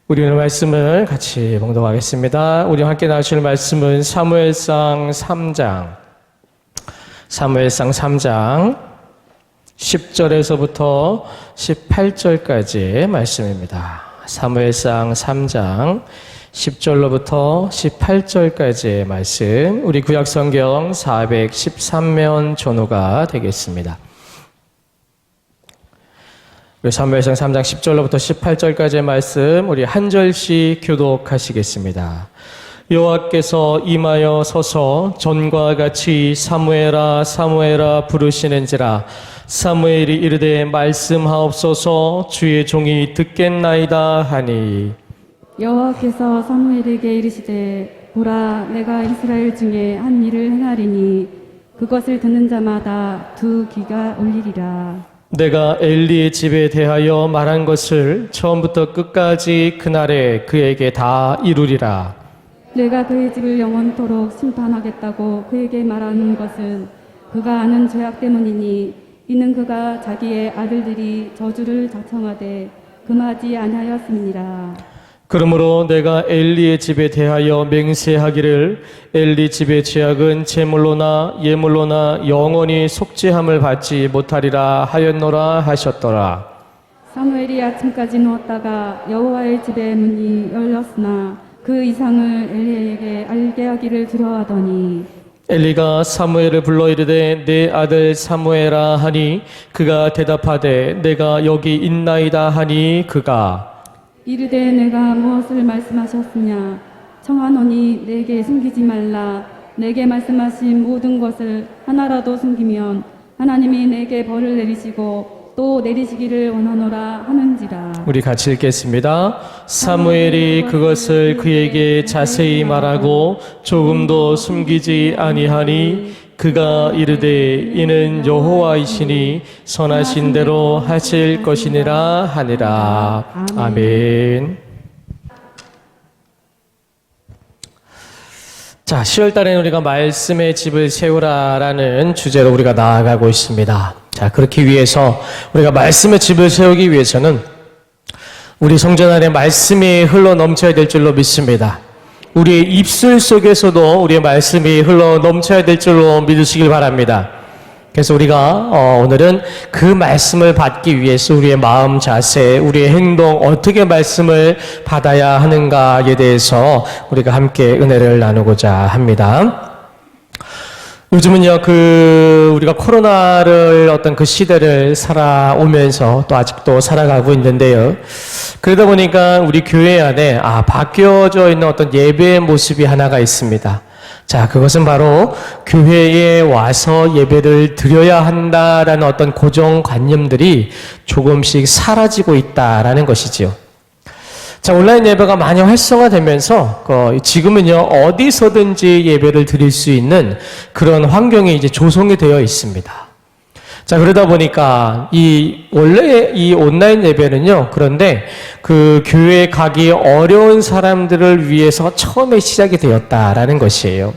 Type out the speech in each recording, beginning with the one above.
우리 오늘 말씀을 같이 봉독하겠습니다. 우리 함께 나누실 말씀은 사무엘상 3장 10절에서부터 18절까지의 말씀입니다. 사무엘상 3장 10절로부터 18절까지의 말씀, 우리 구약성경 413면 전후가 되겠습니다. 사무엘상 3장 10절로부터 18절까지의 말씀, 우리 한 절씩 교독하시겠습니다. 여호와께서 임하여 서서 전과 같이 사무엘아 사무엘아 부르시는지라. 사무엘이 이르되 말씀하옵소서, 주의 종이 듣겠나이다 하니. 여호와께서 사무엘에게 이르시되 보라, 내가 이스라엘 중에 한 일을 행하리니 그것을 듣는 자마다 두 귀가 울리리라. 내가 엘리의 집에 대하여 말한 것을 처음부터 끝까지 그날에 그에게 다 이루리라. 내가 그의 집을 영원토록 심판하겠다고 그에게 말하는 것은 그가 아는 죄악 때문이니, 이는 그가 자기의 아들들이 저주를 자청하되 금하지 아니하였음이니라. 그러므로 내가 엘리의 집에 대하여 맹세하기를, 엘리 집의 죄악은 제물로나 예물로나 영원히 속죄함을 받지 못하리라 하였노라 하셨더라. 사무엘이 아침까지 누웠다가 여호와의 집의 문이 열렸으나 그 이상을 엘리에게 알게 하기를 두려워하더니, 엘리가 사무엘을 불러 이르되 내 아들 사무엘아 하니, 그가 대답하되 내가 여기 있나이다 하니, 그가 이르되 내가 무엇을 말씀하셨으냐. 청하노니 내게 숨기지 말라. 내게 말씀하신 모든 것을 하나라도 숨기면 하나님이 내게 벌을 내리시고 또 내리시기를 원하노라 하는지라. 우리 같이 읽겠습니다. 사무엘이 그것을 그에게 자세히 말하고 조금도 숨기지 아니하니, 그가 이르되 이는 여호와이시니 선하신 대로 하실 것이니라 하니라. 아멘. 자, 10월달에는 우리가 말씀의 집을 세우라라는 주제로 우리가 나아가고 있습니다. 자, 그렇기 위해서 우리가 말씀의 집을 세우기 위해서는 우리 성전 안에 말씀이 흘러 넘쳐야 될 줄로 믿습니다. 우리의 입술 속에서도 우리의 말씀이 흘러 넘쳐야 될 줄로 믿으시길 바랍니다. 그래서 우리가 오늘은 그 말씀을 받기 위해서 우리의 마음 자세, 우리의 행동, 어떻게 말씀을 받아야 하는가에 대해서 우리가 함께 은혜를 나누고자 합니다. 요즘은요, 우리가 코로나를 어떤 그 시대를 살아오면서 또 아직도 살아가고 있는데요. 그러다 보니까 우리 교회 안에 바뀌어져 있는 어떤 예배의 모습이 하나가 있습니다. 자, 그것은 바로 교회에 와서 예배를 드려야 한다라는 어떤 고정관념들이 조금씩 사라지고 있다라는 것이지요. 자, 온라인 예배가 많이 활성화되면서 지금은요, 어디서든지 예배를 드릴 수 있는 그런 환경이 이제 조성이 되어 있습니다. 자, 그러다 보니까 원래 이 온라인 예배는요, 그런데 그 교회에 가기 어려운 사람들을 위해서 처음에 시작이 되었다라는 것이에요.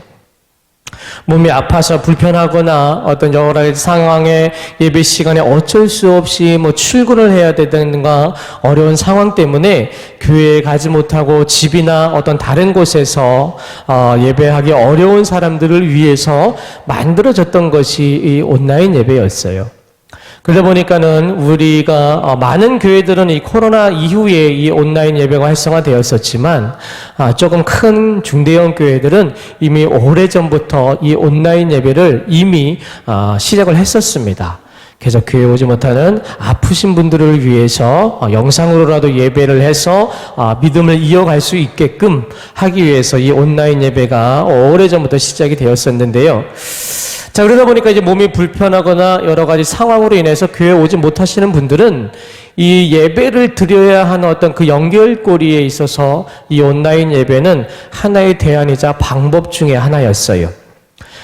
몸이 아파서 불편하거나 어떤 여러 가지 상황에 예배 시간에 어쩔 수 없이 출근을 해야 되든가 어려운 상황 때문에 교회에 가지 못하고 집이나 어떤 다른 곳에서 예배하기 어려운 사람들을 위해서 만들어졌던 것이 이 온라인 예배였어요. 그러다 보니까는 우리가 많은 교회들은 이 코로나 이후에 이 온라인 예배가 활성화되었었지만 조금 큰 중대형 교회들은 이미 오래전부터 이 온라인 예배를 이미 시작을 했었습니다. 그래서 교회 오지 못하는 아프신 분들을 위해서 영상으로라도 예배를 해서 믿음을 이어갈 수 있게끔 하기 위해서 이 온라인 예배가 오래전부터 시작이 되었었는데요. 자, 그러다 보니까 이제 몸이 불편하거나 여러 가지 상황으로 인해서 교회에 오지 못하시는 분들은 이 예배를 드려야 하는 어떤 그 연결고리에 있어서 이 온라인 예배는 하나의 대안이자 방법 중에 하나였어요.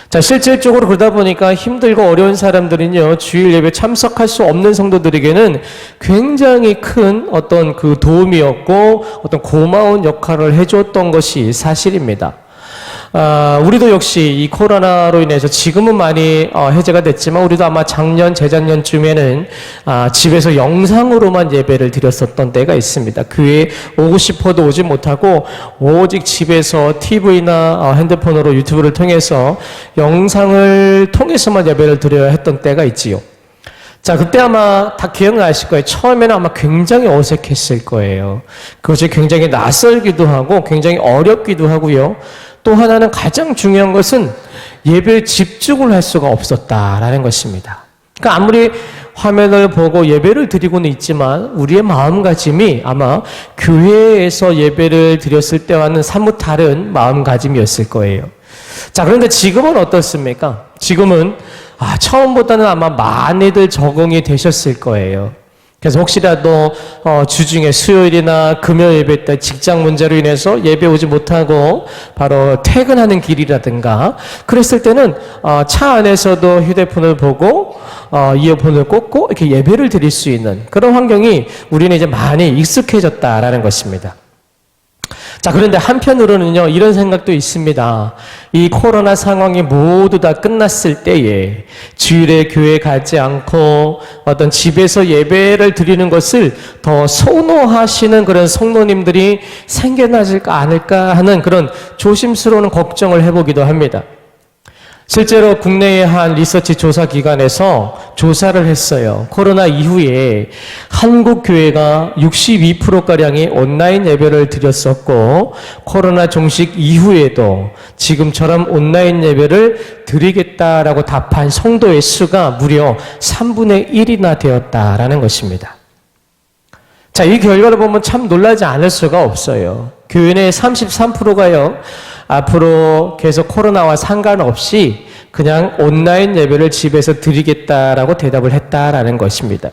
자, 실질적으로 그러다 보니까 힘들고 어려운 사람들은요, 주일 예배 참석할 수 없는 성도들에게는 굉장히 큰 어떤 그 도움이었고 어떤 고마운 역할을 해줬던 것이 사실입니다. 우리도 역시 이 코로나로 인해서 지금은 많이 해제가 됐지만 우리도 아마 작년, 재작년쯤에는 집에서 영상으로만 예배를 드렸었던 때가 있습니다. 교회에 오고 싶어도 오지 못하고 오직 집에서 TV나 핸드폰으로 유튜브를 통해서 영상을 통해서만 예배를 드려야 했던 때가 있지요. 자, 그때 아마 다 기억나실 거예요. 처음에는 아마 굉장히 어색했을 거예요. 그것이 굉장히 낯설기도 하고 굉장히 어렵기도 하고요. 또 하나는 가장 중요한 것은 예배에 집중을 할 수가 없었다라는 것입니다. 그러니까 아무리 화면을 보고 예배를 드리고는 있지만 우리의 마음가짐이 아마 교회에서 예배를 드렸을 때와는 사뭇 다른 마음가짐이었을 거예요. 자, 그런데 지금은 어떻습니까? 지금은 처음보다는 아마 많이들 적응이 되셨을 거예요. 그래서 혹시라도 주중에 수요일이나 금요일 예배 때 직장 문제로 인해서 예배 오지 못하고 바로 퇴근하는 길이라든가 그랬을 때는 차 안에서도 휴대폰을 보고 이어폰을 꽂고 이렇게 예배를 드릴 수 있는 그런 환경이 우리는 이제 많이 익숙해졌다라는 것입니다. 자, 그런데 한편으로는요, 이런 생각도 있습니다. 이 코로나 상황이 모두 다 끝났을 때에 주일에 교회 가지 않고 어떤 집에서 예배를 드리는 것을 더 선호하시는 그런 성도님들이 생겨나지 않을까 하는 그런 조심스러운 걱정을 해보기도 합니다. 실제로 국내의 한 리서치 조사 기관에서 조사를 했어요. 코로나 이후에 한국 교회가 62%가량이 온라인 예배를 드렸었고 코로나 종식 이후에도 지금처럼 온라인 예배를 드리겠다라고 답한 성도의 수가 무려 3분의 1이나 되었다라는 것입니다. 자, 이 결과를 보면 참 놀라지 않을 수가 없어요. 교회 내 33%가요. 앞으로 계속 코로나와 상관없이 그냥 온라인 예배를 집에서 드리겠다라고 대답을 했다라는 것입니다.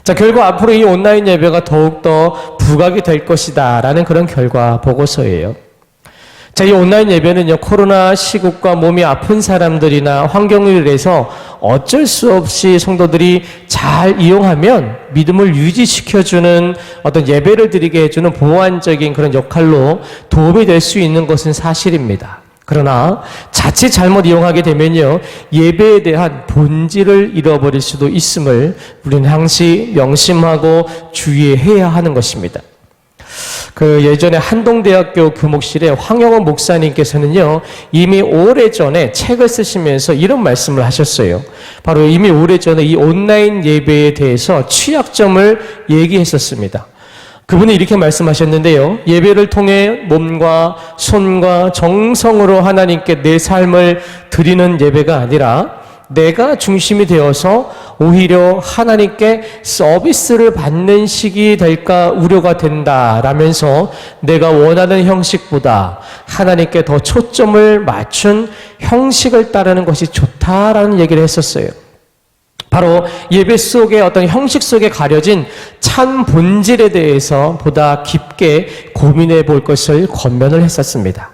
자, 결국 앞으로 이 온라인 예배가 더욱더 부각이 될 것이다라는 그런 결과 보고서예요. 자, 이 온라인 예배는요, 코로나 시국과 몸이 아픈 사람들이나 환경을 위해서 어쩔 수 없이 성도들이 잘 이용하면 믿음을 유지시켜주는 어떤 예배를 드리게 해주는 보완적인 그런 역할로 도움이 될 수 있는 것은 사실입니다. 그러나 자칫 잘못 이용하게 되면요, 예배에 대한 본질을 잃어버릴 수도 있음을 우리는 항시 명심하고 주의해야 하는 것입니다. 예전에 한동대학교 교목실에 황영원 목사님께서는요, 이미 오래전에 책을 쓰시면서 이런 말씀을 하셨어요. 바로 이미 오래전에 이 온라인 예배에 대해서 취약점을 얘기했었습니다. 그분이 이렇게 말씀하셨는데요. 예배를 통해 몸과 손과 정성으로 하나님께 내 삶을 드리는 예배가 아니라 내가 중심이 되어서 오히려 하나님께 서비스를 받는 식이 될까 우려가 된다라면서 내가 원하는 형식보다 하나님께 더 초점을 맞춘 형식을 따르는 것이 좋다라는 얘기를 했었어요. 바로 예배 속의 어떤 형식 속에 가려진 참 본질에 대해서 보다 깊게 고민해 볼 것을 권면을 했었습니다.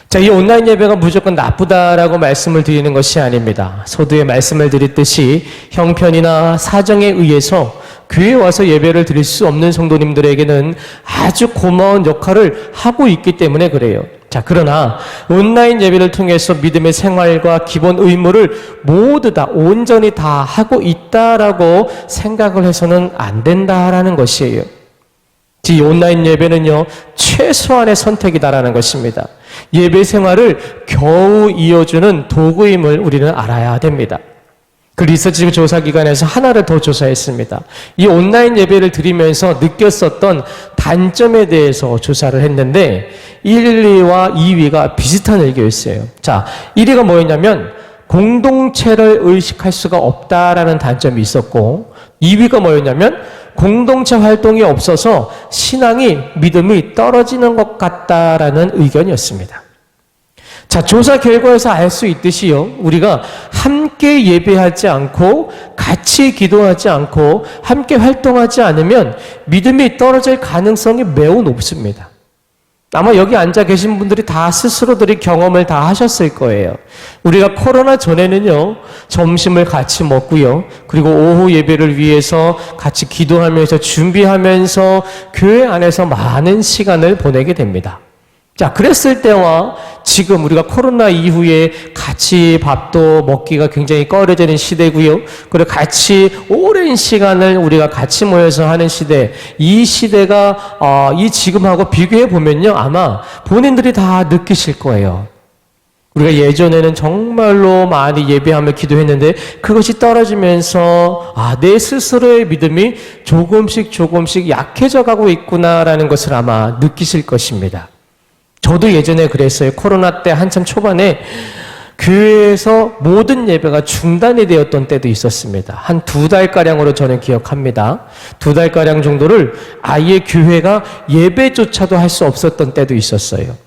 자, 이 온라인 예배가 무조건 나쁘다라고 말씀을 드리는 것이 아닙니다. 서두에 말씀을 드렸듯이 형편이나 사정에 의해서 교회에 와서 예배를 드릴 수 없는 성도님들에게는 아주 고마운 역할을 하고 있기 때문에 그래요. 자, 그러나 온라인 예배를 통해서 믿음의 생활과 기본 의무를 모두 다 온전히 다 하고 있다라고 생각을 해서는 안 된다라는 것이에요. 이 온라인 예배는요, 최소한의 선택이다라는 것입니다. 예배 생활을 겨우 이어주는 도구임을 우리는 알아야 됩니다. 그 리서치 조사 기관에서 하나를 더 조사했습니다. 이 온라인 예배를 드리면서 느꼈었던 단점에 대해서 조사를 했는데 1위와 2위가 비슷한 의견이었어요. 자, 1위가 뭐였냐면 공동체를 의식할 수가 없다라는 단점이 있었고 2위가 뭐였냐면 공동체 활동이 없어서 신앙이 믿음이 떨어지는 것 같다라는 의견이었습니다. 자, 조사 결과에서 알 수 있듯이요, 우리가 함께 예배하지 않고 같이 기도하지 않고 함께 활동하지 않으면 믿음이 떨어질 가능성이 매우 높습니다. 아마 여기 앉아 계신 분들이 다 스스로들이 경험을 다 하셨을 거예요. 우리가 코로나 전에는요, 점심을 같이 먹고요, 그리고 오후 예배를 위해서 같이 기도하면서 준비하면서 교회 안에서 많은 시간을 보내게 됩니다. 자, 그랬을 때와 지금 우리가 코로나 이후에 같이 밥도 먹기가 굉장히 꺼려지는 시대고요. 그리고 같이 오랜 시간을 우리가 같이 모여서 하는 시대, 이 시대가 이 지금하고 비교해 보면요, 아마 본인들이 다 느끼실 거예요. 우리가 예전에는 정말로 많이 예배하며 기도했는데 그것이 떨어지면서 내 스스로의 믿음이 조금씩 약해져 가고 있구나라는 것을 아마 느끼실 것입니다. 저도 예전에 그랬어요. 코로나 때 한참 초반에 교회에서 모든 예배가 중단이 되었던 때도 있었습니다. 한 2달가량으로 저는 기억합니다. 2달가량 정도를 아예 교회가 예배조차도 할 수 없었던 때도 있었어요.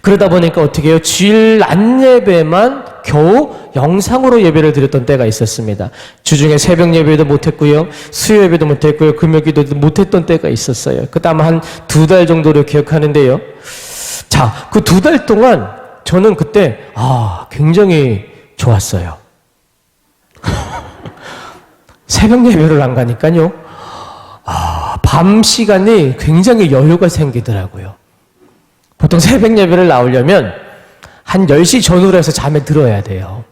그러다 보니까 어떻게 해요? 주일 낮 예배만 겨우 영상으로 예배를 드렸던 때가 있었습니다. 주중에 새벽 예배도 못했고요. 수요 예배도 못했고요. 금요 기도도 못했던 때가 있었어요. 그때 아마 한 2달 정도를 기억하는데요. 자, 그 2달 동안 저는 그때 굉장히 좋았어요. 새벽 예배를 안 가니까요. 밤 시간이 굉장히 여유가 생기더라고요. 보통 새벽 예배를 나오려면 한 10시 전후로 해서 잠에 들어야 돼요.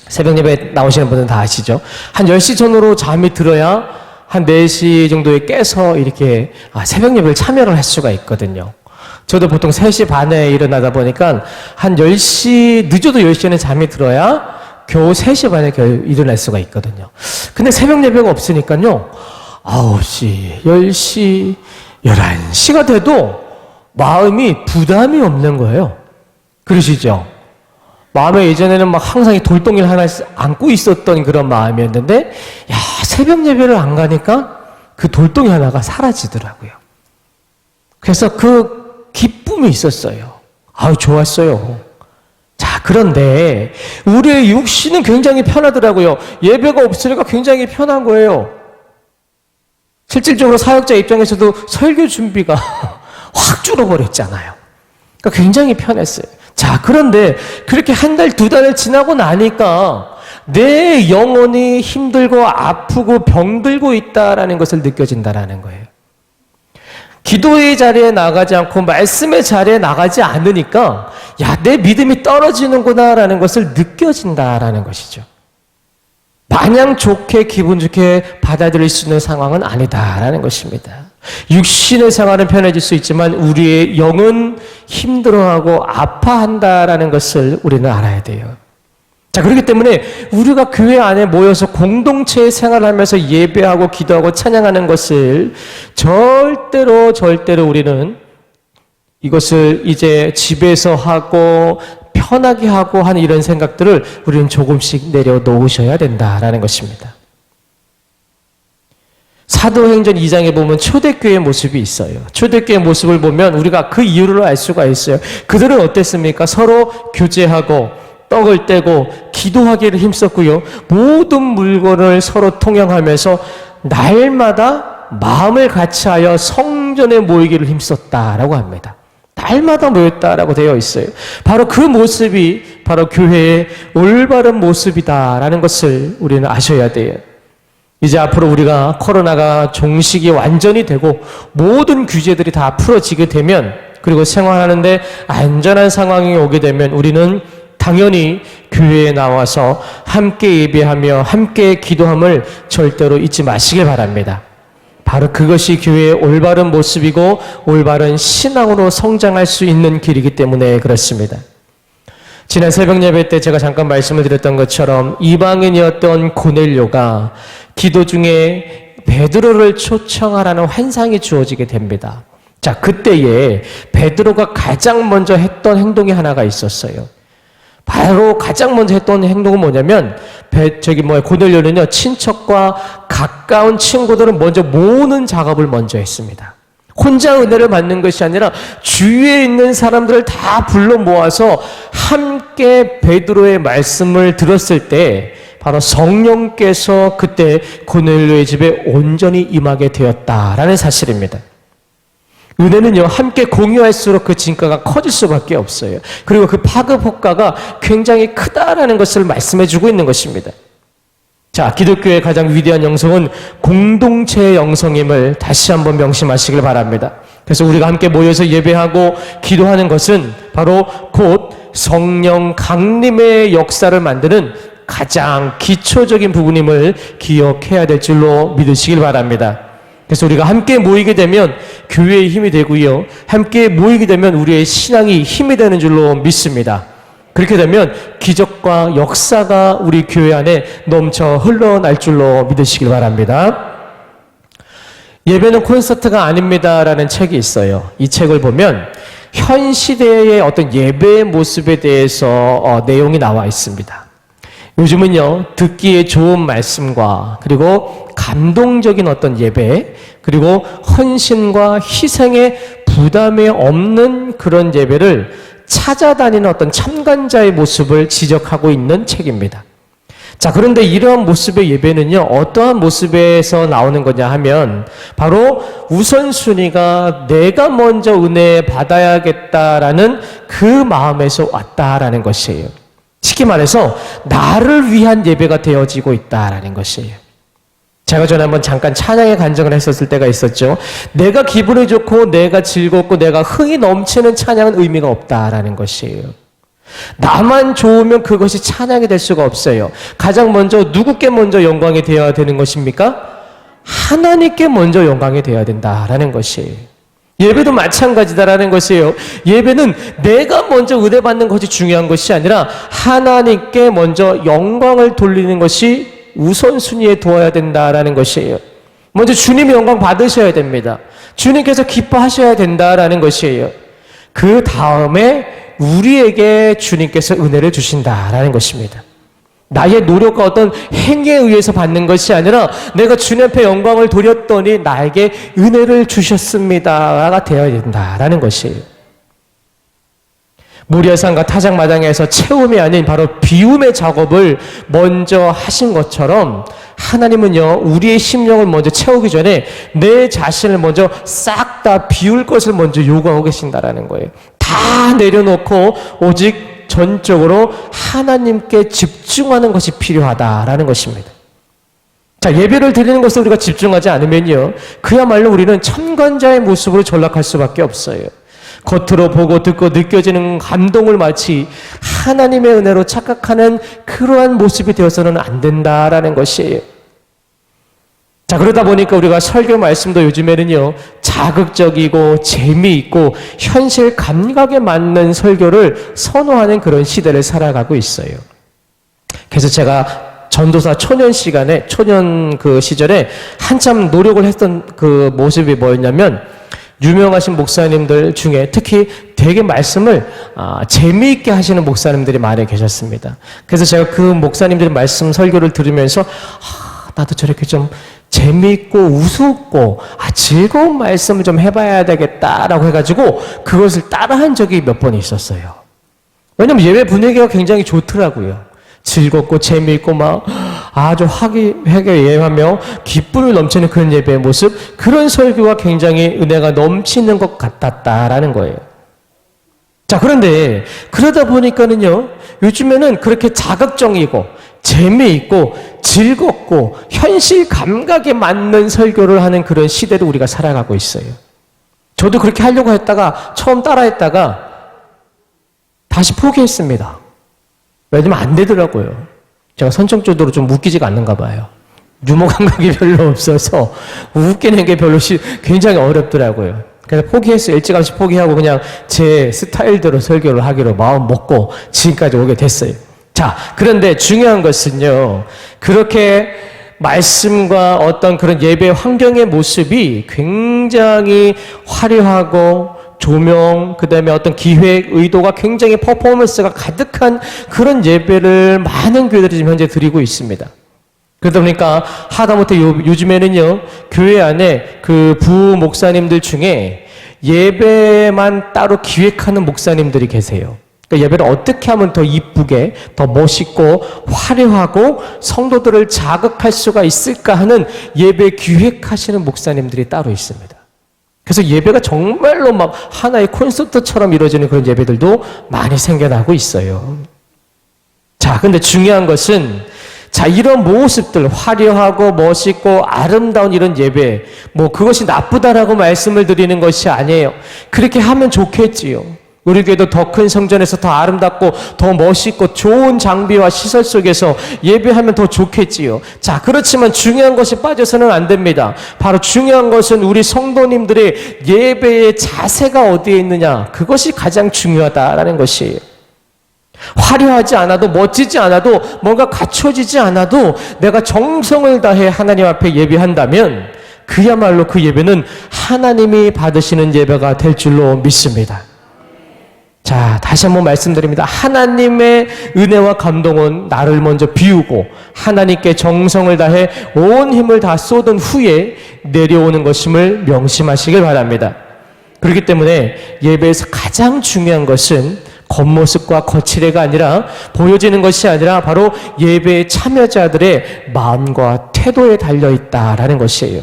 새벽 예배 나오시는 분은 다 아시죠? 한 10시 전후로 잠이 들어야 한 4시 정도에 깨서 이렇게 새벽 예배를 참여를 할 수가 있거든요. 저도 보통 3시 반에 일어나다 보니까 한 10시, 늦어도 10시에는 잠이 들어야 겨우 3시 반에 겨우 일어날 수가 있거든요. 근데 새벽 예배가 없으니까요. 9시, 10시, 11시가 돼도 마음이 부담이 없는 거예요. 그러시죠? 마음에 예전에는 막 항상 이 돌덩이를 하나 안고 있었던 그런 마음이었는데, 새벽 예배를 안 가니까 그 돌덩이 하나가 사라지더라고요. 그래서 그 기쁨이 있었어요. 좋았어요. 자, 그런데 우리의 육신은 굉장히 편하더라고요. 예배가 없으니까 굉장히 편한 거예요. 실질적으로 사역자 입장에서도 설교 준비가 확 줄어버렸잖아요. 그러니까 굉장히 편했어요. 자, 그런데 그렇게 한 달, 2달을 지나고 나니까 내 영혼이 힘들고 아프고 병들고 있다라는 것을 느껴진다라는 거예요. 기도의 자리에 나가지 않고 말씀의 자리에 나가지 않으니까 내 믿음이 떨어지는구나라는 것을 느껴진다라는 것이죠. 마냥 좋게 기분 좋게 받아들일 수 있는 상황은 아니다라는 것입니다. 육신의 생활은 편해질 수 있지만 우리의 영은 힘들어하고 아파한다라는 것을 우리는 알아야 돼요. 자, 그렇기 때문에 우리가 교회 안에 모여서 공동체의 생활하면서 예배하고 기도하고 찬양하는 것을 절대로 우리는 이것을 이제 집에서 하고 편하게 하고 하는 이런 생각들을 우리는 조금씩 내려놓으셔야 된다라는 것입니다. 사도행전 2장에 보면 초대교회의 모습이 있어요. 초대교회의 모습을 보면 우리가 그 이유를 알 수가 있어요. 그들은 어땠습니까? 서로 교제하고 떡을 떼고 기도하기를 힘썼고요. 모든 물건을 서로 통용하면서 날마다 마음을 같이하여 성전에 모이기를 힘썼다라고 합니다. 날마다 모였다라고 되어 있어요. 바로 그 모습이 바로 교회의 올바른 모습이다라는 것을 우리는 아셔야 돼요. 이제 앞으로 우리가 코로나가 종식이 완전히 되고 모든 규제들이 다 풀어지게 되면, 그리고 생활하는데 안전한 상황이 오게 되면 우리는 당연히 교회에 나와서 함께 예배하며 함께 기도함을 절대로 잊지 마시길 바랍니다. 바로 그것이 교회의 올바른 모습이고 올바른 신앙으로 성장할 수 있는 길이기 때문에 그렇습니다. 지난 새벽 예배 때 제가 잠깐 말씀을 드렸던 것처럼 이방인이었던 고넬료가 기도 중에 베드로를 초청하라는 환상이 주어지게 됩니다. 자, 그때에 베드로가 가장 먼저 했던 행동이 하나가 있었어요. 바로 가장 먼저 했던 행동은 뭐냐면 고넬료는요, 친척과 가까운 친구들을 먼저 모으는 작업을 먼저 했습니다. 혼자 은혜를 받는 것이 아니라 주위에 있는 사람들을 다 불러 모아서 함께 베드로의 말씀을 들었을 때 바로 성령께서 그때 고넬료의 집에 온전히 임하게 되었다라는 사실입니다. 은혜는요, 함께 공유할수록 그 진가가 커질 수밖에 없어요. 그리고 그 파급 효과가 굉장히 크다라는 것을 말씀해 주고 있는 것입니다. 자, 기독교의 가장 위대한 영성은 공동체의 영성임을 다시 한번 명심하시길 바랍니다. 그래서 우리가 함께 모여서 예배하고 기도하는 것은 바로 곧 성령 강림의 역사를 만드는 가장 기초적인 부분임을 기억해야 될 줄로 믿으시길 바랍니다. 그래서 우리가 함께 모이게 되면 교회의 힘이 되고요. 함께 모이게 되면 우리의 신앙이 힘이 되는 줄로 믿습니다. 그렇게 되면 기적과 역사가 우리 교회 안에 넘쳐 흘러날 줄로 믿으시길 바랍니다. 예배는 콘서트가 아닙니다라는 책이 있어요. 이 책을 보면 현 시대의 어떤 예배의 모습에 대해서 내용이 나와 있습니다. 요즘은요, 듣기에 좋은 말씀과 그리고 감동적인 어떤 예배, 그리고 헌신과 희생의 부담이 없는 그런 예배를 찾아다니는 어떤 참관자의 모습을 지적하고 있는 책입니다. 자, 그런데 이러한 모습의 예배는요, 어떠한 모습에서 나오는 거냐 하면, 바로 우선순위가 내가 먼저 은혜 받아야겠다라는 그 마음에서 왔다라는 것이에요. 쉽게 말해서, 나를 위한 예배가 되어지고 있다라는 것이에요. 제가 전에 한번 잠깐 찬양의 간증을 했었을 때가 있었죠. 내가 기분이 좋고, 내가 즐겁고, 내가 흥이 넘치는 찬양은 의미가 없다라는 것이에요. 나만 좋으면 그것이 찬양이 될 수가 없어요. 가장 먼저 누구께 먼저 영광이 되어야 되는 것입니까? 하나님께 먼저 영광이 되어야 된다라는 것이에요. 예배도 마찬가지다라는 것이에요. 예배는 내가 먼저 은혜 받는 것이 중요한 것이 아니라 하나님께 먼저 영광을 돌리는 것이 우선순위에 두어야 된다라는 것이에요. 먼저 주님의 영광 받으셔야 됩니다. 주님께서 기뻐하셔야 된다라는 것이에요. 그 다음에 우리에게 주님께서 은혜를 주신다라는 것입니다. 나의 노력과 어떤 행위에 의해서 받는 것이 아니라 내가 주님 앞에 영광을 돌렸더니 나에게 은혜를 주셨습니다가 되어야 된다라는 것이에요. 모리아산과 타작마당에서 채움이 아닌 바로 비움의 작업을 먼저 하신 것처럼 하나님은요, 우리의 심령을 먼저 채우기 전에 내 자신을 먼저 싹 다 비울 것을 먼저 요구하고 계신다라는 거예요. 다 내려놓고 오직 전적으로 하나님께 집중하는 것이 필요하다라는 것입니다. 자, 예배를 드리는 것에 우리가 집중하지 않으면요, 그야말로 우리는 참관자의 모습으로 전락할 수밖에 없어요. 겉으로 보고 듣고 느껴지는 감동을 마치 하나님의 은혜로 착각하는 그러한 모습이 되어서는 안 된다라는 것이에요. 자, 그러다 보니까 우리가 설교 말씀도 요즘에는요, 자극적이고 재미있고 현실 감각에 맞는 설교를 선호하는 그런 시대를 살아가고 있어요. 그래서 제가 전도사 초년 그 시절에 한참 노력을 했던 그 모습이 뭐였냐면, 유명하신 목사님들 중에 특히 되게 말씀을 재미있게 하시는 목사님들이 많이 계셨습니다. 그래서 제가 그 목사님들의 말씀 설교를 들으면서 나도 저렇게 좀 재미있고 우습고 즐거운 말씀을 좀 해봐야 되겠다라고 해가지고 그것을 따라한 적이 몇 번 있었어요. 왜냐면 예배 분위기가 굉장히 좋더라고요. 즐겁고 재미있고 막 아주 화기애애하며 기쁨이 넘치는 그런 예배의 모습, 그런 설교가 굉장히 은혜가 넘치는 것 같았다라는 거예요. 자, 그런데 그러다 보니까는요, 요즘에는 그렇게 자극적이고 재미있고 즐겁고 현실 감각에 맞는 설교를 하는 그런 시대를 우리가 살아가고 있어요. 저도 그렇게 하려고 했다가 처음 따라했다가 다시 포기했습니다. 왜냐면 안 되더라고요. 제가 선천적으로 좀 웃기지가 않는가 봐요. 유머 감각이 별로 없어서 웃기는 게 별로 굉장히 어렵더라고요. 그래서 포기했어요. 일찌감치 포기하고 그냥 제 스타일대로 설교를 하기로 마음 먹고 지금까지 오게 됐어요. 자, 그런데 중요한 것은요, 그렇게 말씀과 어떤 그런 예배 환경의 모습이 굉장히 화려하고 조명, 그 다음에 어떤 기획, 의도가 굉장히 퍼포먼스가 가득한 그런 예배를 많은 교회들이 지금 현재 드리고 있습니다. 그러다 보니까 하다못해 요즘에는요, 교회 안에 그 부부 목사님들 중에 예배만 따로 기획하는 목사님들이 계세요. 그러니까 예배를 어떻게 하면 더 이쁘게, 더 멋있고 화려하고 성도들을 자극할 수가 있을까 하는 예배 기획하시는 목사님들이 따로 있습니다. 그래서 예배가 정말로 막 하나의 콘서트처럼 이루어지는 그런 예배들도 많이 생겨나고 있어요. 자, 근데 중요한 것은 자, 이런 모습들, 화려하고 멋있고 아름다운 이런 예배, 그것이 나쁘다라고 말씀을 드리는 것이 아니에요. 그렇게 하면 좋겠지요. 우리 교회도 더 큰 성전에서 더 아름답고 더 멋있고 좋은 장비와 시설 속에서 예배하면 더 좋겠지요. 자, 그렇지만 중요한 것이 빠져서는 안 됩니다. 바로 중요한 것은 우리 성도님들의 예배의 자세가 어디에 있느냐, 그것이 가장 중요하다라는 것이에요. 화려하지 않아도, 멋지지 않아도, 뭔가 갖춰지지 않아도 내가 정성을 다해 하나님 앞에 예배한다면 그야말로 그 예배는 하나님이 받으시는 예배가 될 줄로 믿습니다. 자, 다시 한번 말씀드립니다. 하나님의 은혜와 감동은 나를 먼저 비우고 하나님께 정성을 다해 온 힘을 다 쏟은 후에 내려오는 것임을 명심하시길 바랍니다. 그렇기 때문에 예배에서 가장 중요한 것은 겉모습과 거칠애가 아니라, 보여지는 것이 아니라 바로 예배의 참여자들의 마음과 태도에 달려있다라는 것이에요.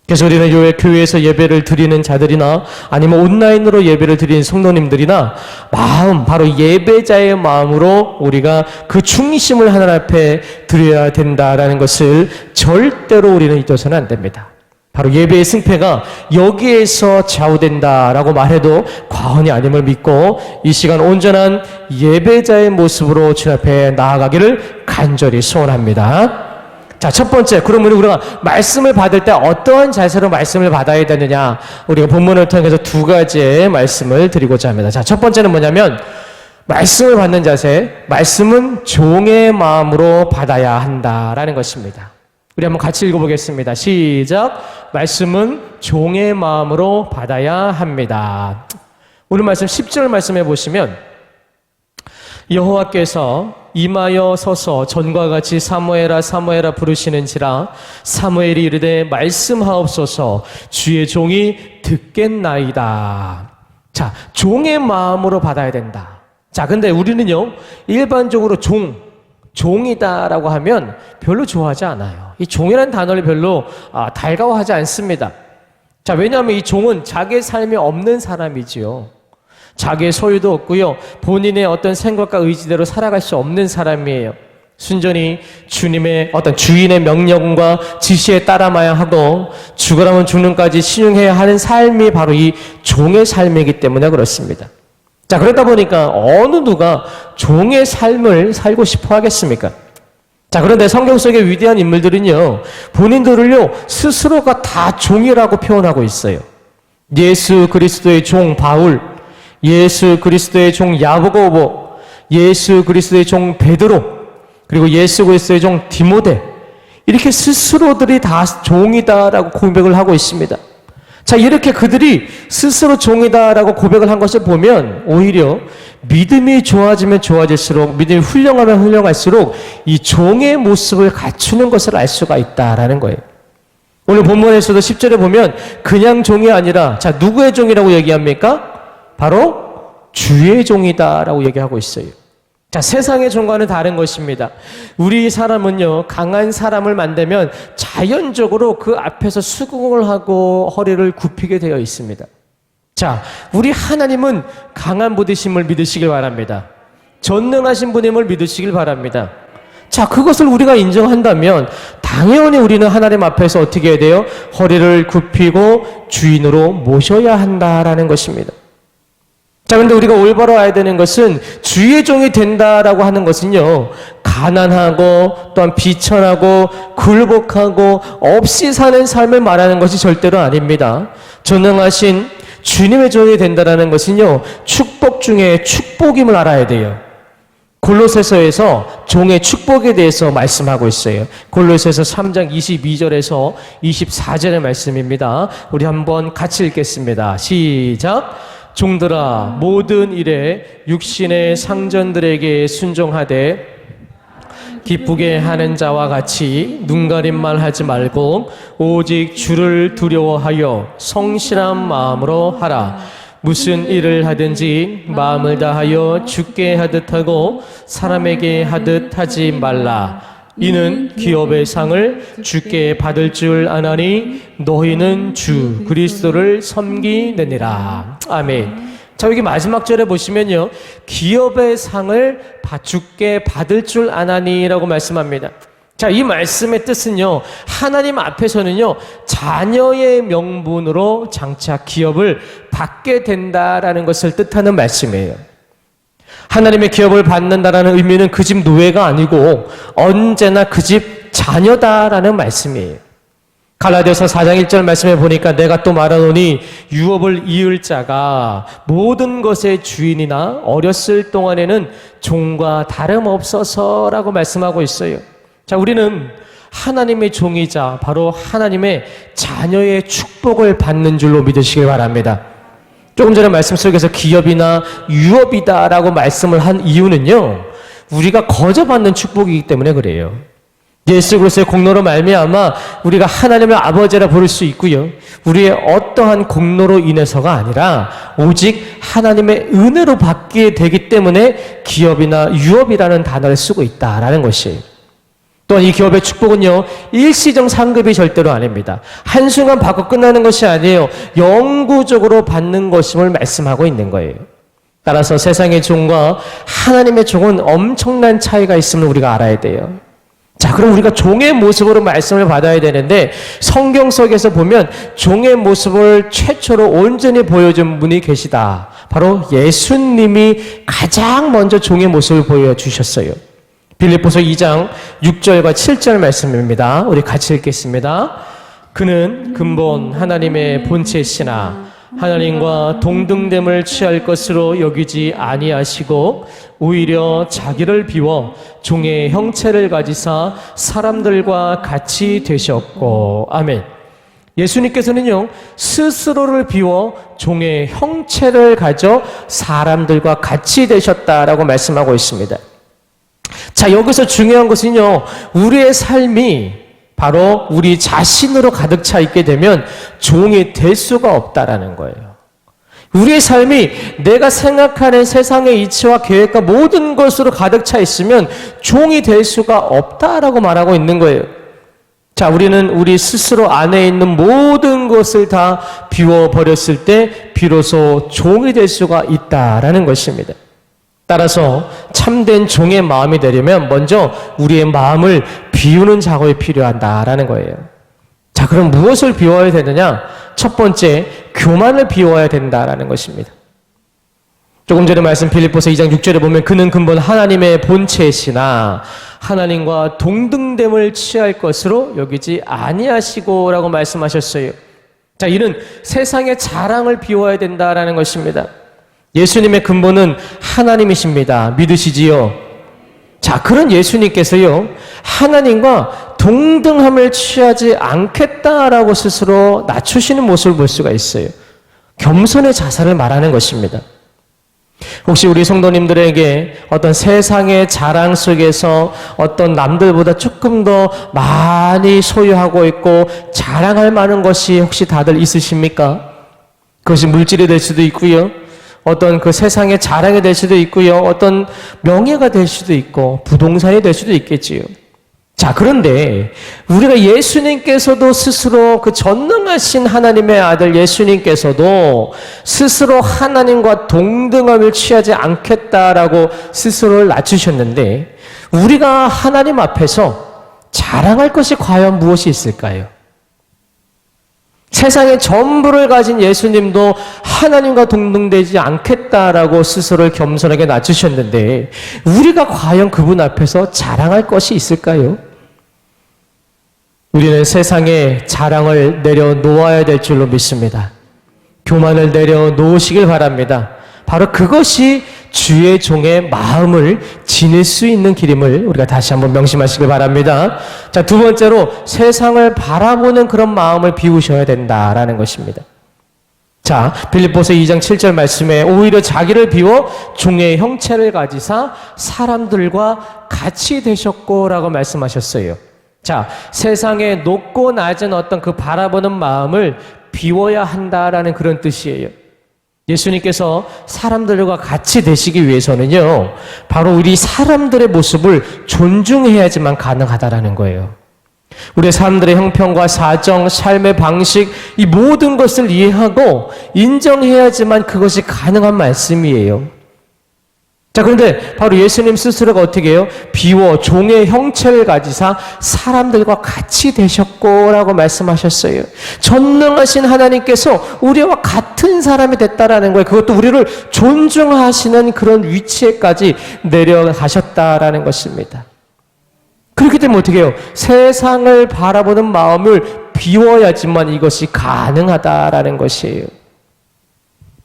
그래서 우리는 교회에서 예배를 드리는 자들이나 아니면 온라인으로 예배를 드리는 성도님들이나 마음, 바로 예배자의 마음으로 우리가 그 충심을 하나님 앞에 드려야 된다라는 것을 절대로 우리는 잊어서는 안 됩니다. 바로 예배의 승패가 여기에서 좌우된다라고 말해도 과언이 아님을 믿고 이 시간 온전한 예배자의 모습으로 주님 앞에 나아가기를 간절히 소원합니다. 자, 첫 번째, 그러면 우리가 말씀을 받을 때 어떠한 자세로 말씀을 받아야 되느냐, 우리가 본문을 통해서 두 가지의 말씀을 드리고자 합니다. 자, 첫 번째는 뭐냐면 말씀을 받는 자세, 말씀은 종의 마음으로 받아야 한다라는 것입니다. 우리 한번 같이 읽어보겠습니다. 시작. 말씀은 종의 마음으로 받아야 합니다. 오늘 말씀 10절 말씀해 보시면 여호와께서 임하여 서서 전과 같이 사무엘아 사무엘아 부르시는지라 사무엘이 이르되 말씀하옵소서 주의 종이 듣겠나이다. 자, 종의 마음으로 받아야 된다. 자, 근데 우리는요 일반적으로 종이다라고 하면 별로 좋아하지 않아요. 이 종이라는 단어를 별로 달가워하지 않습니다. 자, 왜냐하면 이 종은 자기의 삶이 없는 사람이지요. 자기의 소유도 없고요. 본인의 어떤 생각과 의지대로 살아갈 수 없는 사람이에요. 순전히 주님의 어떤 주인의 명령과 지시에 따라야만 하고 죽으라면 죽는까지 신용해야 하는 삶이 바로 이 종의 삶이기 때문에 그렇습니다. 자, 그러다 보니까 어느 누가 종의 삶을 살고 싶어 하겠습니까? 자, 그런데 성경 속의 위대한 인물들은요, 본인들을요, 스스로가 다 종이라고 표현하고 있어요. 예수 그리스도의 종 바울, 예수 그리스도의 종 야고보, 예수 그리스도의 종 베드로, 그리고 예수 그리스도의 종 디모데, 이렇게 스스로들이 다 종이다라고 고백을 하고 있습니다. 자, 이렇게 그들이 스스로 종이다라고 고백을 한 것을 보면 오히려 믿음이 좋아지면 좋아질수록, 믿음이 훌륭하면 훌륭할수록 이 종의 모습을 갖추는 것을 알 수가 있다라는 거예요. 오늘 본문에서도 10절에 보면 그냥 종이 아니라, 자, 누구의 종이라고 얘기합니까? 바로 주의 종이다라고 얘기하고 있어요. 자, 세상의 종과는 다른 것입니다. 우리 사람은요, 강한 사람을 만나면 자연적으로 그 앞에서 수긍을 하고 허리를 굽히게 되어 있습니다. 자, 우리 하나님은 강한 분이심을 믿으시길 바랍니다. 전능하신 분임을 믿으시길 바랍니다. 자, 그것을 우리가 인정한다면 당연히 우리는 하나님 앞에서 어떻게 해야 돼요? 허리를 굽히고 주인으로 모셔야 한다라는 것입니다. 자, 근데 우리가 올바로 알아야 되는 것은 주의 종이 된다라고 하는 것은요, 가난하고 또한 비천하고 굴복하고 없이 사는 삶을 말하는 것이 절대로 아닙니다. 전능하신 주님의 종이 된다라는 것은요, 축복 중에 축복임을 알아야 돼요. 골로새서에서 종의 축복에 대해서 말씀하고 있어요. 골로새서 3장 22절에서 24절의 말씀입니다. 우리 한번 같이 읽겠습니다. 시작. 종들아, 모든 일에 육신의 상전들에게 순종하되 기쁘게 하는 자와 같이 눈가림만 하지 말고 오직 주를 두려워하여 성실한 마음으로 하라. 무슨 일을 하든지 마음을 다하여 주께 하듯 하고 사람에게 하듯 하지 말라. 이는 기업의 상을 주께 받을 줄 아나니 너희는 주 그리스도를 섬기느니라. 아멘. 자, 자, 여기 마지막 절에 보시면요, 기업의 상을 주께 받을 줄 아나니라고 말씀합니다. 자, 이 말씀의 뜻은요, 하나님 앞에서는요, 자녀의 명분으로 장차 기업을 받게 된다라는 것을 뜻하는 말씀이에요. 하나님의 기업을 받는다라는 의미는 그 집 노예가 아니고 언제나 그 집 자녀다라는 말씀이에요. 갈라디아서 4장 1절 말씀에 보니까 내가 또 말하노니 유업을 이을 자가 모든 것의 주인이나 어렸을 동안에는 종과 다름없어서라고 말씀하고 있어요. 자, 우리는 하나님의 종이자 바로 하나님의 자녀의 축복을 받는 줄로 믿으시길 바랍니다. 조금 전에 말씀 속에서 기업이나 유업이다라고 말씀을 한 이유는요, 우리가 거저받는 축복이기 때문에 그래요. 예수 그리스도의 공로로 말미암아 우리가 하나님의 아버지라 부를 수 있고요, 우리의 어떠한 공로로 인해서가 아니라 오직 하나님의 은혜로 받게 되기 때문에 기업이나 유업이라는 단어를 쓰고 있다라는 것이에요. 또한 이 기업의 축복은요, 일시적 상급이 절대로 아닙니다. 한순간 받고 끝나는 것이 아니에요. 영구적으로 받는 것임을 말씀하고 있는 거예요. 따라서 세상의 종과 하나님의 종은 엄청난 차이가 있음을 우리가 알아야 돼요. 자, 그럼 우리가 종의 모습으로 말씀을 받아야 되는데, 성경 속에서 보면 종의 모습을 최초로 온전히 보여준 분이 계시다. 바로 예수님이 가장 먼저 종의 모습을 보여주셨어요. 빌립보서 2장 6절과 7절 말씀입니다. 우리 같이 읽겠습니다. 그는 근본 하나님의 본체시나 하나님과 동등됨을 취할 것으로 여기지 아니하시고 오히려 자기를 비워 종의 형체를 가지사 사람들과 같이 되셨고. 아멘. 예수님께서는요, 스스로를 비워 종의 형체를 가져 사람들과 같이 되셨다라고 말씀하고 있습니다. 자, 여기서 중요한 것은요, 우리의 삶이 바로 우리 자신으로 가득 차 있게 되면 종이 될 수가 없다라는 거예요. 우리의 삶이 내가 생각하는 세상의 이치와 계획과 모든 것으로 가득 차 있으면 종이 될 수가 없다라고 말하고 있는 거예요. 자, 우리는 우리 스스로 안에 있는 모든 것을 다 비워버렸을 때 비로소 종이 될 수가 있다라는 것입니다. 따라서 참된 종의 마음이 되려면 먼저 우리의 마음을 비우는 작업이 필요하다라는 거예요. 자, 그럼 무엇을 비워야 되느냐? 첫 번째, 교만을 비워야 된다라는 것입니다. 조금 전에 말씀 빌립보서 2장 6절에 보면 그는 근본 하나님의 본체시나 하나님과 동등됨을 취할 것으로 여기지 아니하시고라고 말씀하셨어요. 자, 이는 세상의 자랑을 비워야 된다라는 것입니다. 예수님의 근본은 하나님이십니다. 믿으시지요? 자, 그런 예수님께서요, 하나님과 동등함을 취하지 않겠다라고 스스로 낮추시는 모습을 볼 수가 있어요. 겸손의 자세를 말하는 것입니다. 혹시 우리 성도님들에게 어떤 세상의 자랑 속에서 어떤 남들보다 조금 더 많이 소유하고 있고 자랑할 만한 것이 혹시 다들 있으십니까? 그것이 물질이 될 수도 있고요, 어떤 그 세상의 자랑이 될 수도 있고요, 어떤 명예가 될 수도 있고 부동산이 될 수도 있겠지요. 자, 그런데 우리가 예수님께서도 스스로 그 전능하신 하나님의 아들 예수님께서도 스스로 하나님과 동등함을 취하지 않겠다라고 스스로를 낮추셨는데, 우리가 하나님 앞에서 자랑할 것이 과연 무엇이 있을까요? 세상의 전부를 가진 예수님도 하나님과 동등되지 않겠다라고 스스로를 겸손하게 낮추셨는데, 우리가 과연 그분 앞에서 자랑할 것이 있을까요? 우리는 세상에 자랑을 내려놓아야 될 줄로 믿습니다. 교만을 내려놓으시길 바랍니다. 바로 그것이 주의 종의 마음을 지닐 수 있는 길임을 우리가 다시 한번 명심하시길 바랍니다. 자, 두 번째로 세상을 바라보는 그런 마음을 비우셔야 된다라는 것입니다. 자, 빌립보서 2장 7절 말씀에 오히려 자기를 비워 종의 형체를 가지사 사람들과 같이 되셨고라고 말씀하셨어요. 자, 세상에 높고 낮은 어떤 그 바라보는 마음을 비워야 한다라는 그런 뜻이에요. 예수님께서 사람들과 같이 되시기 위해서는요, 바로 우리 사람들의 모습을 존중해야지만 가능하다라는 거예요. 우리의 사람들의 형편과 사정, 삶의 방식, 이 모든 것을 이해하고 인정해야지만 그것이 가능한 말씀이에요. 자, 그런데 바로 예수님 스스로가 어떻게 해요? 비워 종의 형체를 가지사 사람들과 같이 되셨고라고 말씀하셨어요. 전능하신 하나님께서 우리와 같은 사람이 됐다라는 거예요. 그것도 우리를 존중하시는 그런 위치에까지 내려가셨다라는 것입니다. 그렇기 때문에 어떻게 해요? 세상을 바라보는 마음을 비워야지만 이것이 가능하다라는 것이에요.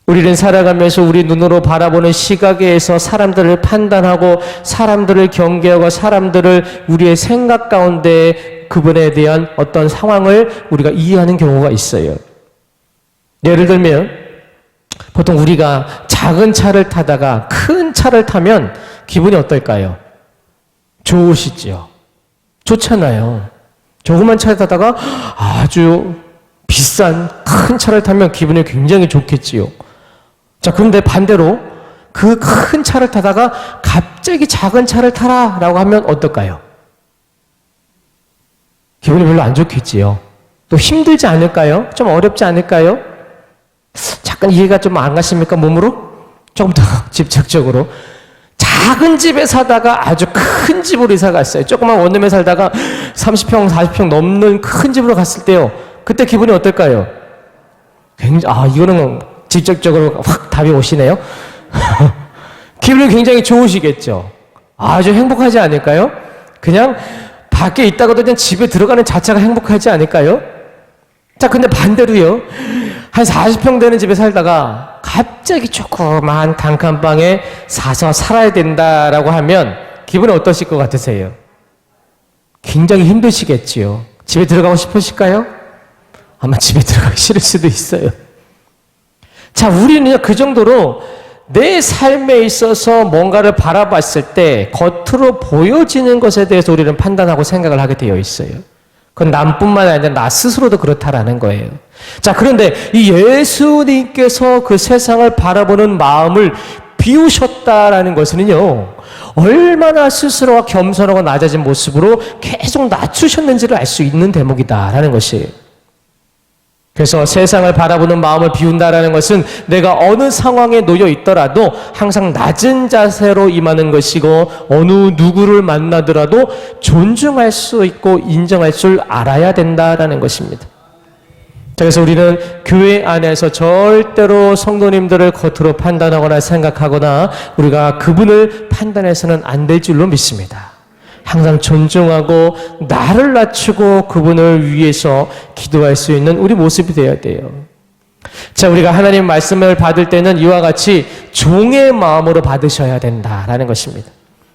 우리는 살아가면서 우리 눈으로 바라보는 시각에서 사람들을 판단하고 사람들을 경계하고 사람들을 우리의 생각 가운데 그분에 대한 어떤 상황을 우리가 이해하는 경우가 있어요. 예를 들면 보통 우리가 작은 차를 타다가 큰 차를 타면 기분이 어떨까요? 좋으시죠? 좋잖아요. 조그만 차를 타다가 아주 비싼 큰 차를 타면 기분이 굉장히 좋겠지요. 자, 그런데 반대로 그 큰 차를 타다가 갑자기 작은 차를 타라라고 하면 어떨까요? 기분이 별로 안 좋겠지요. 또 힘들지 않을까요? 좀 어렵지 않을까요? 잠깐 이해가 좀 안 가십니까? 몸으로? 조금 더 집착적으로. 작은 집에 사다가 아주 큰 집으로 이사 갔어요. 조그만 원룸에 살다가 30평, 40평 넘는 큰 집으로 갔을 때요. 그때 기분이 어떨까요? 굉장히, 이거는 직접적으로 확 답이 오시네요. 기분이 굉장히 좋으시겠죠. 아주 행복하지 않을까요? 그냥 밖에 있다가도 그냥 집에 들어가는 자체가 행복하지 않을까요? 자, 근데 반대로요. 한 40평 되는 집에 살다가 갑자기 조그만 단칸방에 사서 살아야 된다라고 하면 기분이 어떠실 것 같으세요? 굉장히 힘드시겠지요. 집에 들어가고 싶으실까요? 아마 집에 들어가기 싫을 수도 있어요. 자, 우리는 그 정도로 내 삶에 있어서 뭔가를 바라봤을 때 겉으로 보여지는 것에 대해서 우리는 판단하고 생각을 하게 되어 있어요. 그건 남뿐만 아니라 나 스스로도 그렇다라는 거예요. 자, 그런데 이 예수님께서 그 세상을 바라보는 마음을 비우셨다라는 것은요, 얼마나 스스로가 겸손하고 낮아진 모습으로 계속 낮추셨는지를 알 수 있는 대목이다라는 것이에요. 그래서 세상을 바라보는 마음을 비운다라는 것은 내가 어느 상황에 놓여 있더라도 항상 낮은 자세로 임하는 것이고 어느 누구를 만나더라도 존중할 수 있고 인정할 줄 알아야 된다라는 것입니다. 그래서 우리는 교회 안에서 절대로 성도님들을 겉으로 판단하거나 생각하거나 우리가 그분을 판단해서는 안 될 줄로 믿습니다. 항상 존중하고 나를 낮추고 그분을 위해서 기도할 수 있는 우리 모습이 되어야 돼요. 자, 우리가 하나님 말씀을 받을 때는 이와 같이 종의 마음으로 받으셔야 된다라는 것입니다.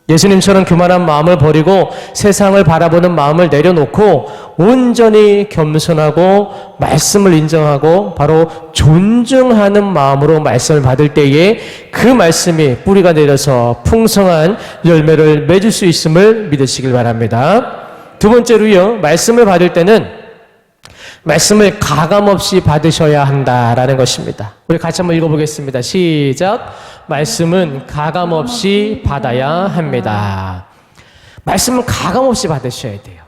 예수님처럼 교만한 마음을 버리고 세상을 바라보는 마음을 내려놓고 온전히 겸손하고 말씀을 인정하고 바로 존중하는 마음으로 말씀을 받을 때에 그 말씀이 뿌리가 내려서 풍성한 열매를 맺을 수 있음을 믿으시길 바랍니다. 두 번째로요, 말씀을 받을 때는 말씀을 가감없이 받으셔야 한다라는 것입니다. 우리 같이 한번 읽어보겠습니다. 시작. 말씀은 가감없이 받아야 합니다. 말씀은 가감없이 받으셔야 돼요.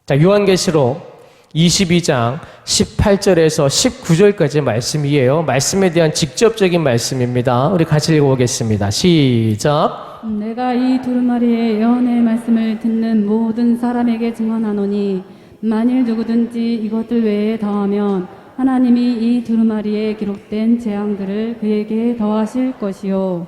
자, 요한계시록 22장 18절에서 19절까지 말씀이에요. 말씀에 대한 직접적인 말씀입니다. 우리 같이 읽어보겠습니다. 시작. 내가 이 두루마리의 예언의 말씀을 듣는 모든 사람에게 증언하노니 만일 누구든지 이것들 외에 더하면 하나님이 이 두루마리에 기록된 재앙들을 그에게 더하실 것이요.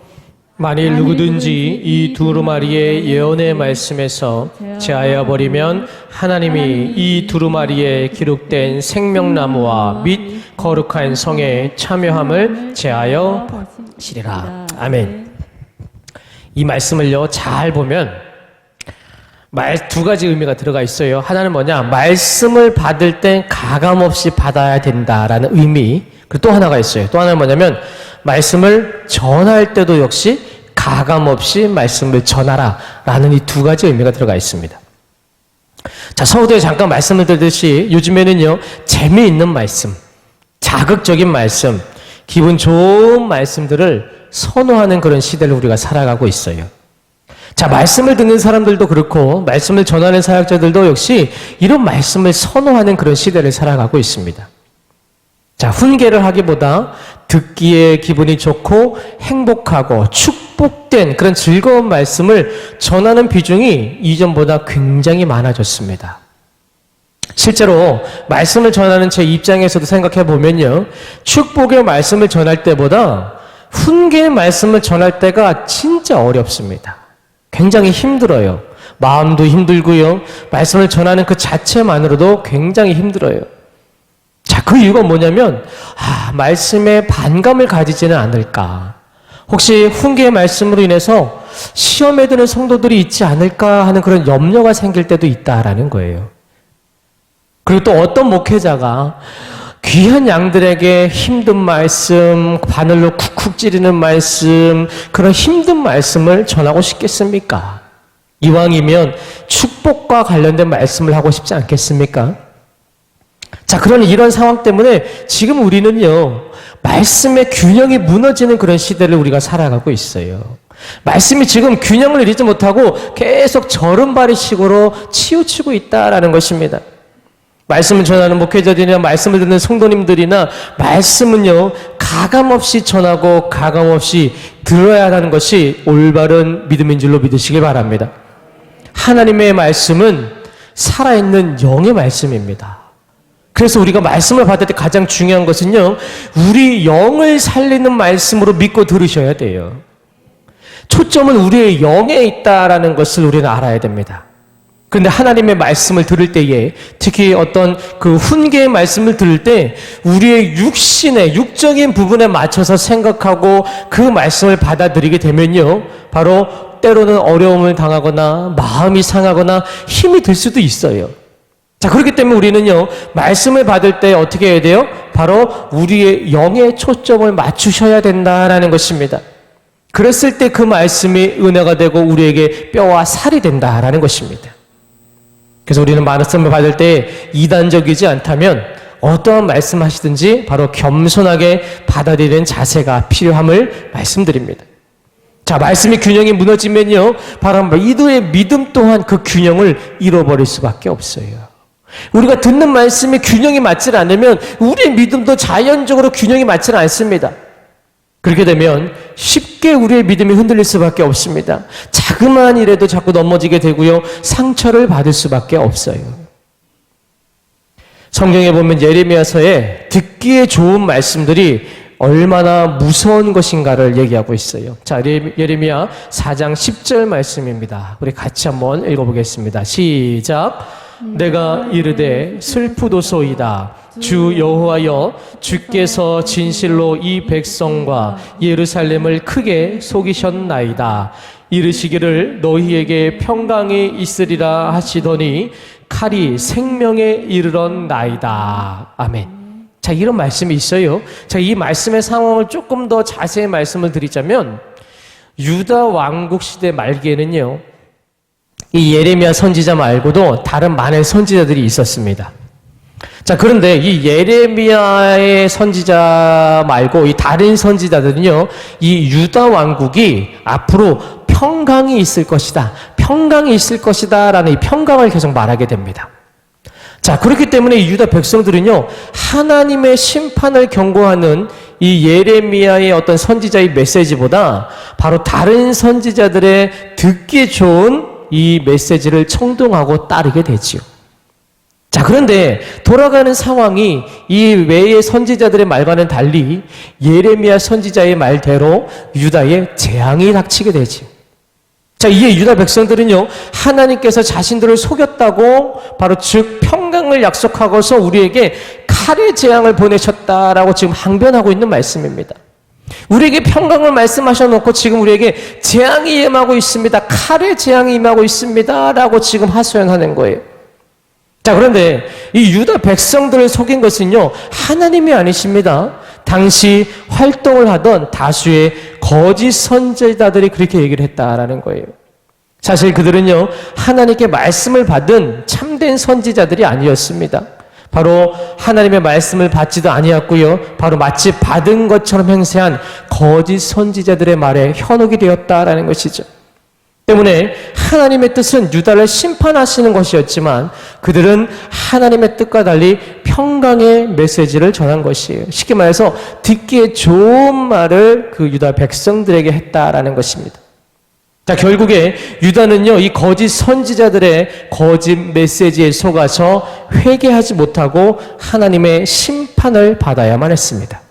만일 누구든지 이 두루마리의 예언의 말씀에서 제하여 버리면 하나님이 이 두루마리에 기록된 생명나무와 및 거룩한 성에 참여함을 제하여 버리시리라. 아멘. 이 말씀을요, 잘 보면 두 가지 의미가 들어가 있어요. 하나는 뭐냐? 말씀을 받을 땐 가감없이 받아야 된다라는 의미. 그리고 또 하나가 있어요. 또 하나는 뭐냐면 말씀을 전할 때도 역시 가감없이 말씀을 전하라라는 이 두 가지 의미가 들어가 있습니다. 자, 서두에 잠깐 말씀을 드렸듯이 요즘에는요, 재미있는 말씀, 자극적인 말씀, 기분 좋은 말씀들을 선호하는 그런 시대를 우리가 살아가고 있어요. 자, 말씀을 듣는 사람들도 그렇고 말씀을 전하는 사역자들도 역시 이런 말씀을 선호하는 그런 시대를 살아가고 있습니다. 자, 훈계를 하기보다 듣기에 기분이 좋고 행복하고 축복된 그런 즐거운 말씀을 전하는 비중이 이전보다 굉장히 많아졌습니다. 실제로 말씀을 전하는 제 입장에서도 생각해 보면요, 축복의 말씀을 전할 때보다 훈계의 말씀을 전할 때가 진짜 어렵습니다. 굉장히 힘들어요. 마음도 힘들고요. 말씀을 전하는 그 자체만으로도 굉장히 힘들어요. 자, 그 이유가 뭐냐면 말씀에 반감을 가지지는 않을까. 혹시 훈계의 말씀으로 인해서 시험에 드는 성도들이 있지 않을까 하는 그런 염려가 생길 때도 있다라는 거예요. 그리고 또 어떤 목회자가 귀한 양들에게 힘든 말씀, 바늘로 쿡쿡 찌르는 말씀, 그런 힘든 말씀을 전하고 싶겠습니까? 이왕이면 축복과 관련된 말씀을 하고 싶지 않겠습니까? 자, 그러니 이런 상황 때문에 지금 우리는요, 말씀의 균형이 무너지는 그런 시대를 우리가 살아가고 있어요. 말씀이 지금 균형을 잃지 못하고 계속 저른바리식으로 치우치고 있다라는 것입니다. 말씀을 전하는 목회자들이나 말씀을 듣는 성도님들이나 말씀은요, 가감없이 전하고 가감없이 들어야 하는 것이 올바른 믿음인 줄로 믿으시길 바랍니다. 하나님의 말씀은 살아있는 영의 말씀입니다. 그래서 우리가 말씀을 받을 때 가장 중요한 것은요, 우리 영을 살리는 말씀으로 믿고 들으셔야 돼요. 초점은 우리의 영에 있다라는 것을 우리는 알아야 됩니다. 그런데 하나님의 말씀을 들을 때에, 특히 어떤 그 훈계의 말씀을 들을 때 우리의 육신의 육적인 부분에 맞춰서 생각하고 그 말씀을 받아들이게 되면요, 바로 때로는 어려움을 당하거나 마음이 상하거나 힘이 들 수도 있어요. 자, 그렇기 때문에 우리는요, 말씀을 받을 때 어떻게 해야 돼요? 바로 우리의 영에 초점을 맞추셔야 된다라는 것입니다. 그랬을 때 그 말씀이 은혜가 되고 우리에게 뼈와 살이 된다라는 것입니다. 그래서 우리는 말씀을 받을 때 이단적이지 않다면 어떠한 말씀하시든지 바로 겸손하게 받아들이는 자세가 필요함을 말씀드립니다. 자, 말씀의 균형이 무너지면요, 바로 이들의 믿음 또한 그 균형을 잃어버릴 수밖에 없어요. 우리가 듣는 말씀의 균형이 맞지 않으면 우리의 믿음도 자연적으로 균형이 맞지 않습니다. 그렇게 되면 쉽게 우리의 믿음이 흔들릴 수밖에 없습니다. 자그마한 일에도 자꾸 넘어지게 되고요, 상처를 받을 수밖에 없어요. 성경에 보면 예레미야서에 듣기에 좋은 말씀들이 얼마나 무서운 것인가를 얘기하고 있어요. 자, 예레미야 4장 10절 말씀입니다. 우리 같이 한번 읽어보겠습니다. 시작. 내가 이르되 슬프도소이다. 주 여호와여, 주께서 진실로 이 백성과 예루살렘을 크게 속이셨나이다. 이르시기를 너희에게 평강이 있으리라 하시더니 칼이 생명에 이르렀나이다. 아멘. 자, 이런 말씀이 있어요. 자, 이 말씀의 상황을 조금 더 자세히 말씀을 드리자면, 유다 왕국 시대 말기에는요, 이 예레미야 선지자 말고도 다른 많은 선지자들이 있었습니다. 자, 그런데 이 예레미야의 선지자 말고 이 다른 선지자들은요, 이 유다 왕국이 앞으로 평강이 있을 것이다, 평강이 있을 것이다 라는 이 평강을 계속 말하게 됩니다. 자, 그렇기 때문에 이 유다 백성들은요, 하나님의 심판을 경고하는 이 예레미야의 어떤 선지자의 메시지보다 바로 다른 선지자들의 듣기 좋은 이 메시지를 청동하고 따르게 되지요. 자, 그런데 돌아가는 상황이 이 외의 선지자들의 말과는 달리 예레미야 선지자의 말대로 유다에 재앙이 닥치게 되지. 자, 이에 유다 백성들은요, 하나님께서 자신들을 속였다고 바로 즉 평강을 약속하고서 우리에게 칼의 재앙을 보내셨다라고 지금 항변하고 있는 말씀입니다. 우리에게 평강을 말씀하셔놓고 지금 우리에게 재앙이 임하고 있습니다. 칼의 재앙이 임하고 있습니다. 라고 지금 하소연하는 거예요. 자, 그런데 이 유다 백성들을 속인 것은요, 하나님이 아니십니다. 당시 활동을 하던 다수의 거짓 선지자들이 그렇게 얘기를 했다라는 거예요. 사실 그들은요, 하나님께 말씀을 받은 참된 선지자들이 아니었습니다. 바로 하나님의 말씀을 받지도 아니었고요, 바로 마치 받은 것처럼 행세한 거짓 선지자들의 말에 현혹이 되었다라는 것이죠. 때문에 하나님의 뜻은 유다를 심판하시는 것이었지만 그들은 하나님의 뜻과 달리 평강의 메시지를 전한 것이에요. 쉽게 말해서 듣기에 좋은 말을 그 유다 백성들에게 했다라는 것입니다. 자, 결국에 유다는요, 이 거짓 선지자들의 거짓 메시지에 속아서 회개하지 못하고 하나님의 심판을 받아야만 했습니다.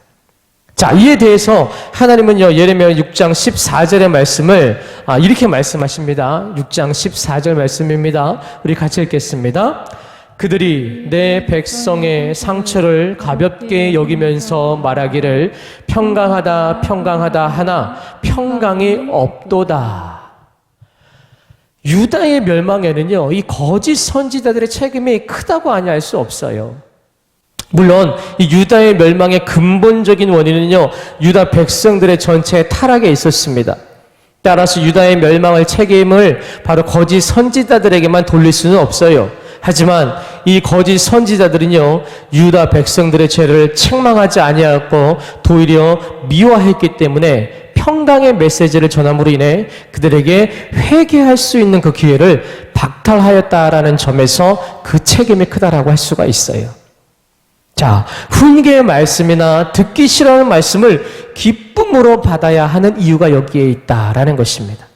자, 이에 대해서 하나님은요, 예레미야 6장 14절의 말씀을 이렇게 말씀하십니다. 6장 14절 말씀입니다. 우리 같이 읽겠습니다. 그들이 내 백성의 상처를 가볍게 여기면서 말하기를 평강하다 평강하다 하나 평강이 없도다. 유다의 멸망에는요, 이 거짓 선지자들의 책임이 크다고 아니할 수 없어요. 물론 이 유다의 멸망의 근본적인 원인은요, 유다 백성들의 전체 타락에 있었습니다. 따라서 유다의 멸망의 책임을 바로 거짓 선지자들에게만 돌릴 수는 없어요. 하지만 이 거짓 선지자들은요, 유다 백성들의 죄를 책망하지 아니하였고 도리어 미워했기 때문에 평강의 메시지를 전함으로 인해 그들에게 회개할 수 있는 그 기회를 박탈하였다라는 점에서 그 책임이 크다라고 할 수가 있어요. 자, 훈계의 말씀이나 듣기 싫어하는 말씀을 기쁨으로 받아야 하는 이유가 여기에 있다라는 것입니다.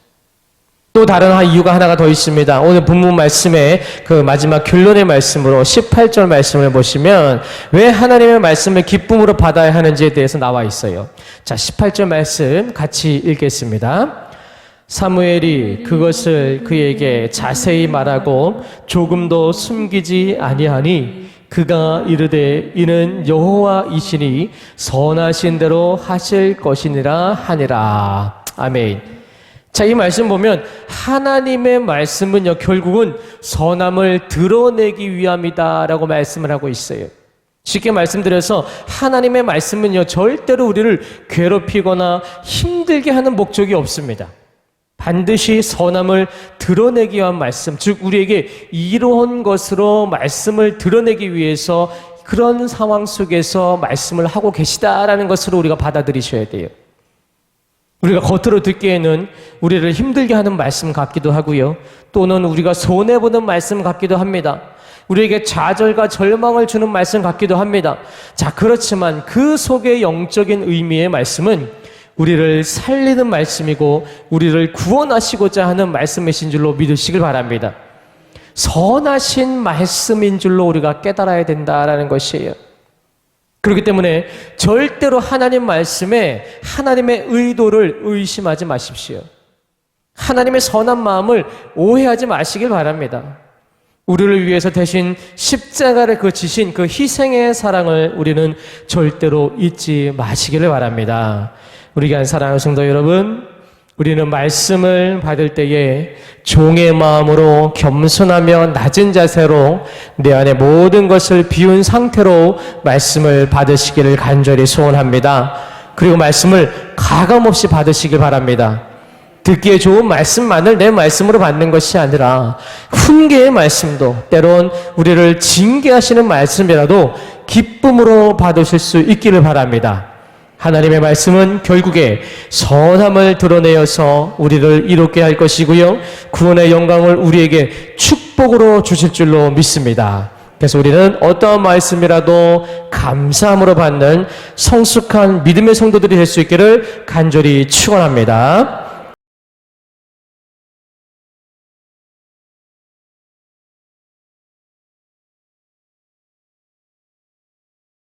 또 다른 이유가 하나가 더 있습니다. 오늘 본문 말씀의 그 마지막 결론의 말씀으로 18절 말씀을 보시면 왜 하나님의 말씀을 기쁨으로 받아야 하는지에 대해서 나와 있어요. 자, 18절 말씀 같이 읽겠습니다. 사무엘이 그것을 그에게 자세히 말하고 조금도 숨기지 아니하니 그가 이르되 이는 여호와이시니 선하신 대로 하실 것이니라 하니라. 아멘. 자, 이 말씀 보면 하나님의 말씀은요, 결국은 선함을 드러내기 위함이다라고 말씀을 하고 있어요. 쉽게 말씀드려서 하나님의 말씀은요, 절대로 우리를 괴롭히거나 힘들게 하는 목적이 없습니다. 반드시 선함을 드러내기 위한 말씀, 즉 우리에게 이로운 것으로 말씀을 드러내기 위해서 그런 상황 속에서 말씀을 하고 계시다라는 것으로 우리가 받아들이셔야 돼요. 우리가 겉으로 듣기에는 우리를 힘들게 하는 말씀 같기도 하고요. 또는 우리가 손해보는 말씀 같기도 합니다. 우리에게 좌절과 절망을 주는 말씀 같기도 합니다. 자, 그렇지만 그 속의 영적인 의미의 말씀은 우리를 살리는 말씀이고 우리를 구원하시고자 하는 말씀이신 줄로 믿으시길 바랍니다. 선하신 말씀인 줄로 우리가 깨달아야 된다라는 것이에요. 그렇기 때문에 절대로 하나님 말씀에 하나님의 의도를 의심하지 마십시오. 하나님의 선한 마음을 오해하지 마시길 바랍니다. 우리를 위해서 대신 십자가를 지신 그 희생의 사랑을 우리는 절대로 잊지 마시기를 바랍니다. 우리 귀한 사랑하는 성도 여러분, 우리는 말씀을 받을 때에 종의 마음으로 겸손하며 낮은 자세로 내 안에 모든 것을 비운 상태로 말씀을 받으시기를 간절히 소원합니다. 그리고 말씀을 가감없이 받으시길 바랍니다. 듣기에 좋은 말씀만을 내 말씀으로 받는 것이 아니라 훈계의 말씀도, 때론 우리를 징계하시는 말씀이라도 기쁨으로 받으실 수 있기를 바랍니다. 하나님의 말씀은 결국에 선함을 드러내어서 우리를 이롭게 할 것이고요, 구원의 영광을 우리에게 축복으로 주실 줄로 믿습니다. 그래서 우리는 어떠한 말씀이라도 감사함으로 받는 성숙한 믿음의 성도들이 될 수 있기를 간절히 축원합니다.